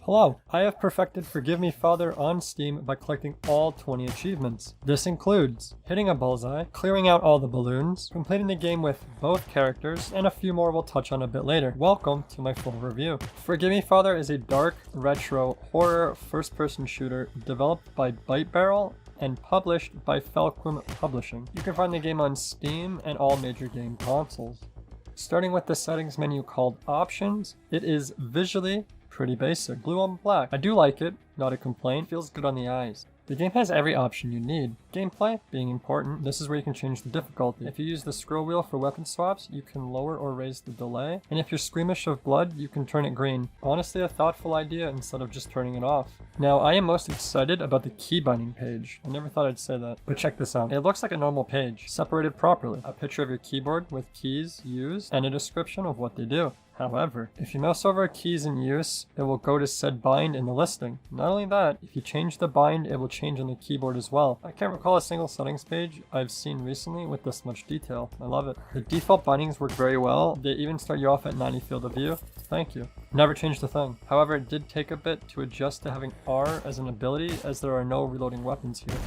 Hello, I have perfected Forgive Me Father on Steam by collecting all 20 achievements. This includes hitting a bullseye, clearing out all the balloons, completing the game with both characters, and a few more we'll touch on a bit later. Welcome to my full review. Forgive Me Father is a dark, retro, horror, first-person shooter developed by Bite Barrel and published by Felquim Publishing. You can find the game on Steam and all major game consoles. Starting with the settings menu called Options, it is visually pretty basic. Blue on black. I do like it, not a complaint. Feels good on the eyes. The game has every option you need. Gameplay being important, this is where you can change the difficulty. If you use the scroll wheel for weapon swaps, you can lower or raise the delay. And if you're squeamish of blood, you can turn it green. Honestly, a thoughtful idea instead of just turning it off. Now, I am most excited about the key binding page. I never thought I'd say that, but check this out. It looks like a normal page, separated properly. A picture of your keyboard with keys used and a description of what they do. However, if you mouse over keys in use, it will go to said bind in the listing. Not only that, if you change the bind, it will change on the keyboard as well. I can't recall a single settings page I've seen recently with this much detail. I love it. The default bindings work very well. They even start you off at 90 field of view. Thank you. Never changed a thing. However, it did take a bit to adjust to having R as an ability, as there are no reloading weapons here.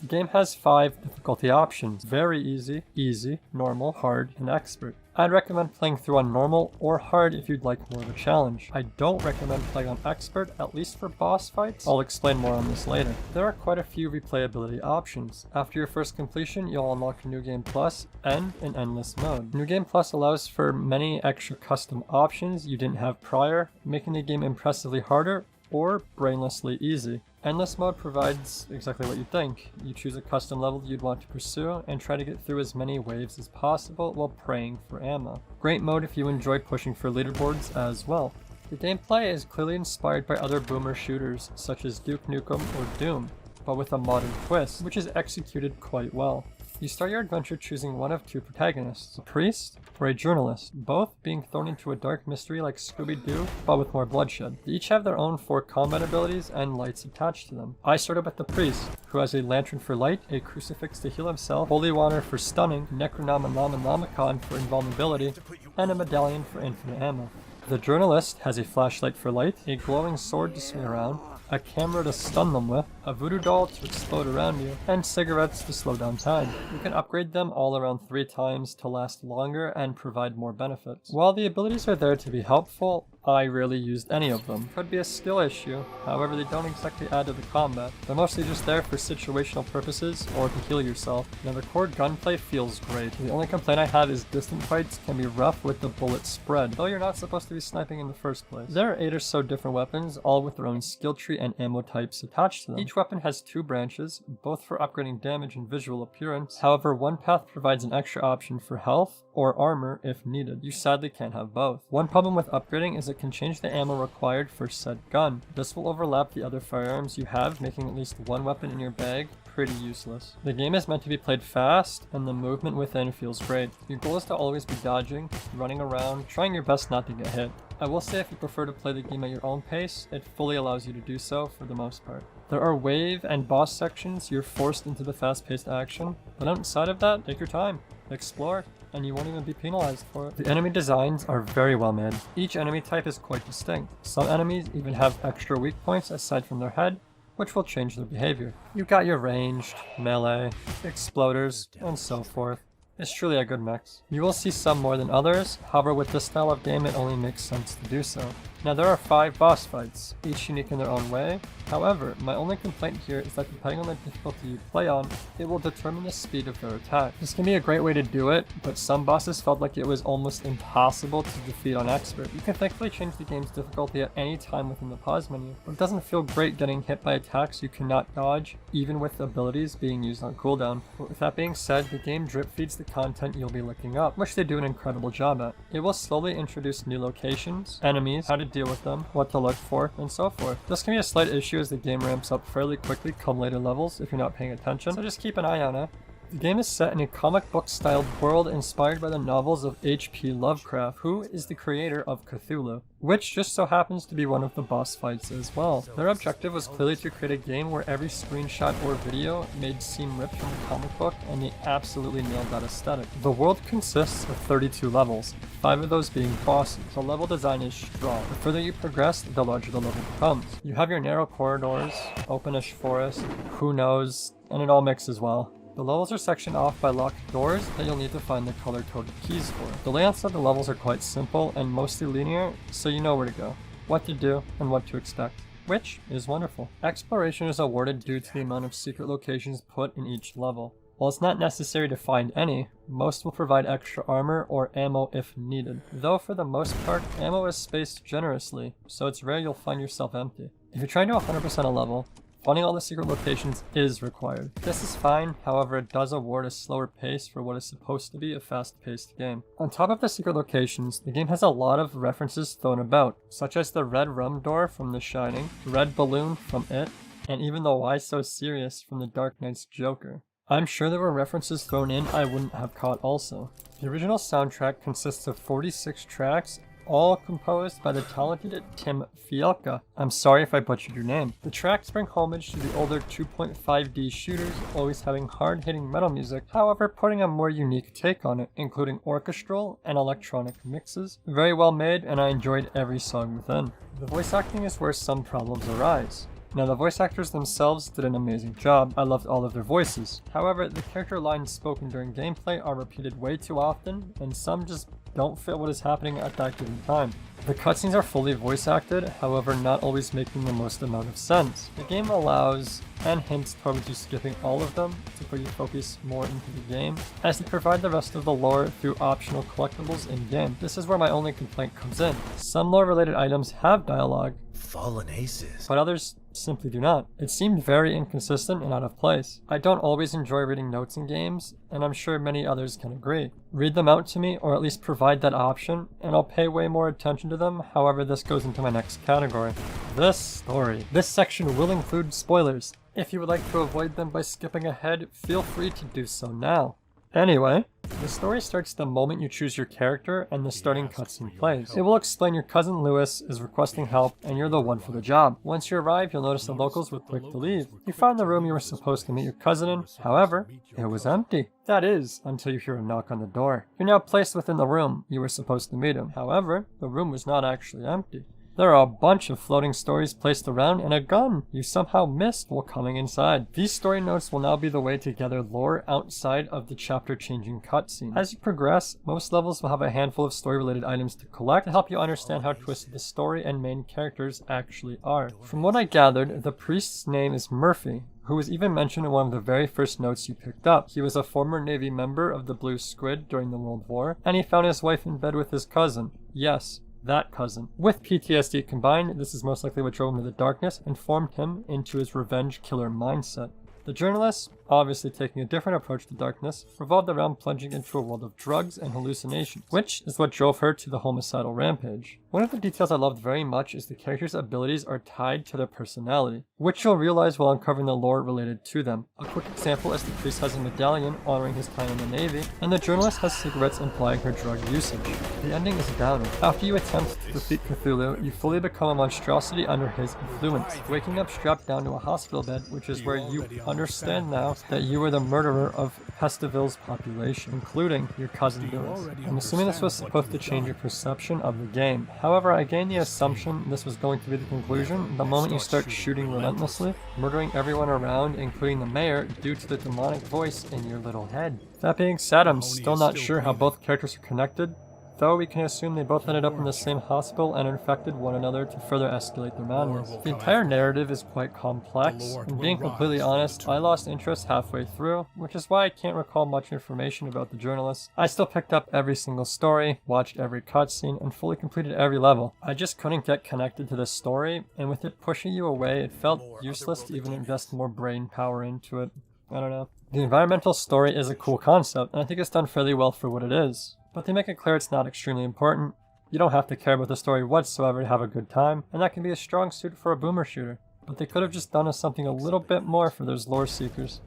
The game has 5 difficulty options. Very easy, easy, normal, hard, and expert. I'd recommend playing through on normal or hard if you'd like more of a challenge. I don't recommend playing on expert, at least for boss fights. I'll explain more on this later. There are quite a few replayability options. After your first completion, you'll unlock New Game Plus and an Endless Mode. New Game Plus allows for many extra custom options you didn't have prior, making the game impressively harder or brainlessly easy. Endless Mode provides exactly what you think. You choose a custom level you'd want to pursue and try to get through as many waves as possible while praying for ammo. Great mode if you enjoy pushing for leaderboards as well. The gameplay is clearly inspired by other boomer shooters such as Duke Nukem or Doom, but with a modern twist, which is executed quite well. You start your adventure choosing one of 2 protagonists, a priest or a journalist, both being thrown into a dark mystery like Scooby-Doo, but with more bloodshed. They each have their own 4 combat abilities and lights attached to them. I started with the priest, who has a lantern for light, a crucifix to heal himself, holy water for stunning, Necronomicon for invulnerability, and a medallion for infinite ammo. The journalist has a flashlight for light, a glowing sword to swing around, a camera to stun them with, a voodoo doll to explode around you, and cigarettes to slow down time. You can upgrade them all around 3 times to last longer and provide more benefits. While the abilities are there to be helpful, I rarely used any of them. Could be a skill issue, however they don't exactly add to the combat. They're mostly just there for situational purposes or to heal yourself. Now the core gunplay feels great. The only complaint I have is distant fights can be rough with the bullet spread, though you're not supposed to be sniping in the first place. There are 8 or so different weapons, all with their own skill tree and ammo types attached to them. Each weapon has 2 branches, both for upgrading damage and visual appearance. However, one path provides an extra option for health or armor if needed. You sadly can't have both. One problem with upgrading is it can change the ammo required for said gun. This will overlap the other firearms you have, making at least one weapon in your bag pretty useless. The game is meant to be played fast, and the movement within feels great. Your goal is to always be dodging, running around, trying your best not to get hit. I will say if you prefer to play the game at your own pace, it fully allows you to do so for the most part. There are wave and boss sections you're forced into the fast-paced action, but outside of that, take your time, explore, and you won't even be penalized for it. The enemy designs are very well made. Each enemy type is quite distinct. Some enemies even have extra weak points aside from their head, which will change their behavior. You've got your ranged, melee, exploders, and so forth. It's truly a good mix. You will see some more than others, however with this style of game it only makes sense to do so. Now there are 5 boss fights, each unique in their own way. However, my only complaint here is that depending on the difficulty you play on, it will determine the speed of their attack. This can be a great way to do it, but some bosses felt like it was almost impossible to defeat on expert. You can thankfully change the game's difficulty at any time within the pause menu, but it doesn't feel great getting hit by attacks you cannot dodge, even with abilities being used on cooldown. But with that being said, the game drip feeds the content you'll be looking up, which they do an incredible job at. It will slowly introduce new locations, enemies, how to deal with them, what to look for, and so forth. This can be a slight issue as the game ramps up fairly quickly come later levels if you're not paying attention, so just keep an eye on it. The game is set in a comic book styled world inspired by the novels of H.P. Lovecraft, who is the creator of Cthulhu, which just so happens to be one of the boss fights as well. Their objective was clearly to create a game where every screenshot or video made seem ripped from a comic book, and they absolutely nailed that aesthetic. The world consists of 32 levels, 5 of those being bosses. The level design is strong. The further you progress, the larger the level becomes. You have your narrow corridors, openish forest, who knows, and it all mixes well. The levels are sectioned off by locked doors that you'll need to find the color-coded keys for. The layouts of the levels are quite simple and mostly linear, so you know where to go, what to do, and what to expect, which is wonderful. Exploration is awarded due to the amount of secret locations put in each level. While it's not necessary to find any, most will provide extra armor or ammo if needed. Though for the most part, ammo is spaced generously, so it's rare you'll find yourself empty. If you're trying to 100% a level, finding all the secret locations is required. This is fine, however it does award a slower pace for what is supposed to be a fast-paced game. On top of the secret locations, the game has a lot of references thrown about, such as the red rum door from The Shining, red balloon from It, and even the Why So Serious from The Dark Knight's Joker. I'm sure there were references thrown in I wouldn't have caught also. The original soundtrack consists of 46 tracks, all composed by the talented Tim Fielka. I'm sorry if I butchered your name. The tracks bring homage to the older 2.5D shooters, always having hard-hitting metal music, however putting a more unique take on it, including orchestral and electronic mixes. Very well made, and I enjoyed every song within. The voice acting is where some problems arise. Now, the voice actors themselves did an amazing job. I loved all of their voices. However, the character lines spoken during gameplay are repeated way too often, and some just don't fit what is happening at that given time. The cutscenes are fully voice acted, however not always making the most amount of sense. The game allows and hints towards you skipping all of them to put your focus more into the game, as they provide the rest of the lore through optional collectibles in-game. This is where my only complaint comes in. Some lore-related items have dialogue, Fallen Aces, but others simply do not. It seemed very inconsistent and out of place. I don't always enjoy reading notes in games, and I'm sure many others can agree. Read them out to me, or at least provide that option, and I'll pay way more attention to them. However, this goes into my next category. This story. This section will include spoilers. If you would like to avoid them by skipping ahead, feel free to do so now. Anyway, the story starts the moment you choose your character and the starting cutscene plays. It will explain your cousin Lewis is requesting help and you're the one for the job. Once you arrive, you'll notice the locals were quick to leave. You find the room you were supposed to meet your cousin in, however, it was empty. That is, until you hear a knock on the door. You're now placed within the room you were supposed to meet him. However, the room was not actually empty. There are a bunch of floating stories placed around and a gun you somehow missed while coming inside. These story notes will now be the way to gather lore outside of the chapter-changing cutscene. As you progress, most levels will have a handful of story-related items to collect to help you understand how twisted the story and main characters actually are. From what I gathered, the priest's name is Murphy, who was even mentioned in one of the very first notes you picked up. He was a former Navy member of the Blue Squid during the World War, and he found his wife in bed with his cousin. Yes, that cousin. With PTSD combined, this is most likely what drove him to the darkness and formed him into his revenge killer mindset. The journalist, obviously taking a different approach to darkness, revolved around plunging into a world of drugs and hallucinations, which is what drove her to the homicidal rampage. One of the details I loved very much is the characters' abilities are tied to their personality, which you'll realize while uncovering the lore related to them. A quick example is the priest has a medallion honoring his time in the Navy, and the journalist has cigarettes implying her drug usage. The ending is a downer. After you attempt to defeat Cthulhu, you fully become a monstrosity under his influence, waking up strapped down to a hospital bed, which is where you understand now that you were the murderer of Pestiville's population, including your cousin Lewis. I'm assuming this was supposed to change your perception of the game. However, I gained the assumption this was going to be the conclusion the moment you start shooting relentlessly, murdering everyone around, including the mayor, due to the demonic voice in your little head. That being said, I'm still not sure how both characters are connected, though we can assume they both ended up in the same hospital and infected one another to further escalate their madness. The entire narrative is quite complex, and being completely honest, I lost interest halfway through, which is why I can't recall much information about the journalist. I still picked up every single story, watched every cutscene, and fully completed every level. I just couldn't get connected to the story, and with it pushing you away, it felt useless to even invest more brain power into it. I don't know. The environmental story is a cool concept, and I think it's done fairly well for what it is. But they make it clear it's not extremely important. You don't have to care about the story whatsoever to have a good time, and that can be a strong suit for a boomer shooter. But they could have just done something a little bit more for those lore seekers.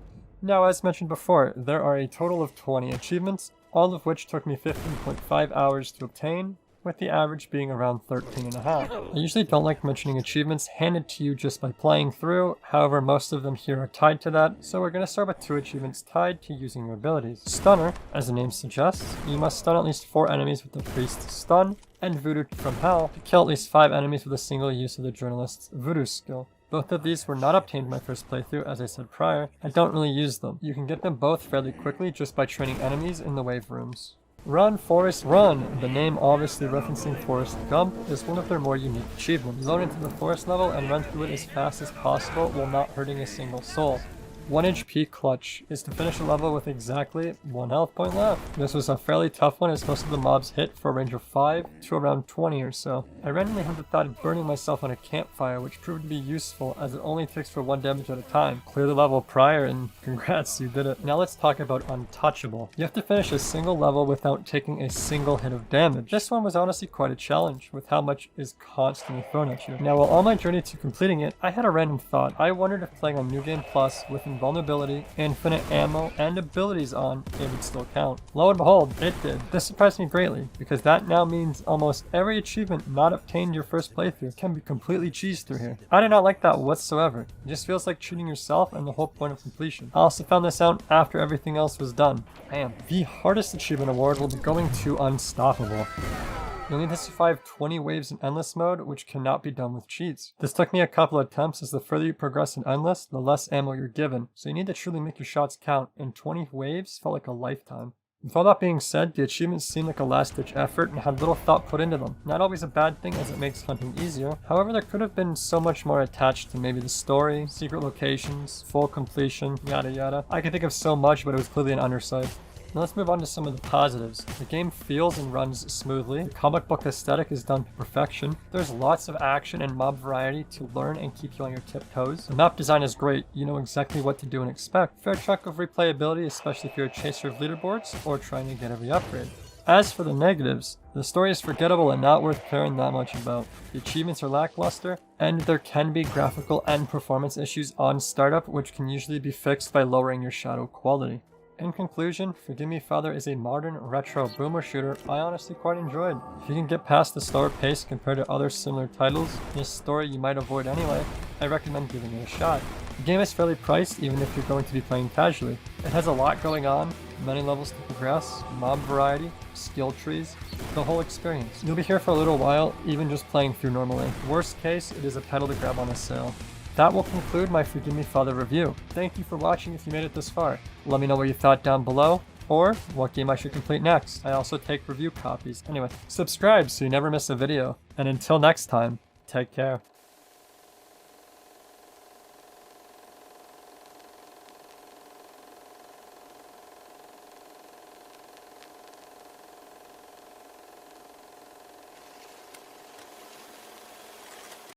Now, as mentioned before, there are a total of 20 achievements, all of which took me 15.5 hours to obtain, with the average being around 13.5. I usually don't like mentioning achievements handed to you just by playing through, however most of them here are tied to that, so we're going to start with 2 achievements tied to using your abilities. Stunner, as the name suggests, you must stun at least 4 enemies with the Priest's Stun, and Voodoo from Hell to kill at least 5 enemies with a single use of the Journalist's Voodoo skill. Both of these were not obtained in my first playthrough, as I said prior. I don't really use them. You can get them both fairly quickly just by training enemies in the wave rooms. Run, Forest, Run! The name obviously referencing Forrest Gump is one of their more unique achievements. Load into the forest level and run through it as fast as possible while not hurting a single soul. 1 HP clutch is to finish a level with exactly 1 health point left. This was a fairly tough one as most of the mobs hit for a range of 5 to around 20 or so. I randomly had the thought of burning myself on a campfire, which proved to be useful as it only takes for 1 damage at a time. Clear the level prior and congrats, you did it. Now let's talk about Untouchable. You have to finish a single level without taking a single hit of damage. This one was honestly quite a challenge with how much is constantly thrown at you. Now while on my journey to completing it, I had a random thought. I wondered if playing on New Game Plus with invulnerability, infinite ammo, and abilities on, it would still count. Lo and behold, it did. This surprised me greatly, because that now means almost every achievement not obtained your first playthrough can be completely cheesed through here. I did not like that whatsoever. It just feels like cheating yourself and the whole point of completion. I also found this out after everything else was done. Damn. The hardest achievement award will be going to Unstoppable. You'll need to survive 20 waves in Endless mode, which cannot be done with cheats. This took me a couple of attempts, as the further you progress in Endless, the less ammo you're given, so you need to truly make your shots count, and 20 waves felt like a lifetime. With all that being said, the achievements seemed like a last-ditch effort and had little thought put into them. Not always a bad thing, as it makes hunting easier. However, there could have been so much more attached to maybe the story, secret locations, full completion, yada yada. I could think of so much, but it was clearly an undersight. Now let's move on to some of the positives. The game feels and runs smoothly. The comic book aesthetic is done to perfection. There's lots of action and mob variety to learn and keep you on your tiptoes. The map design is great. You know exactly what to do and expect. Fair chunk of replayability, especially if you're a chaser of leaderboards or trying to get every upgrade. As for the negatives, the story is forgettable and not worth caring that much about. The achievements are lackluster, and there can be graphical and performance issues on startup, which can usually be fixed by lowering your shadow quality. In conclusion, Forgive Me Father is a modern, retro boomer shooter I honestly quite enjoyed. If you can get past the slower pace compared to other similar titles, this story you might avoid anyway, I recommend giving it a shot. The game is fairly priced even if you're going to be playing casually. It has a lot going on, many levels to progress, mob variety, skill trees, the whole experience. You'll be here for a little while, even just playing through normally. Worst case, it is a title to grab on a sale. That will conclude my Forgive Me Father review. Thank you for watching if you made it this far. Let me know what you thought down below, or what game I should complete next. I also take review copies. Anyway, subscribe so you never miss a video. And until next time, take care.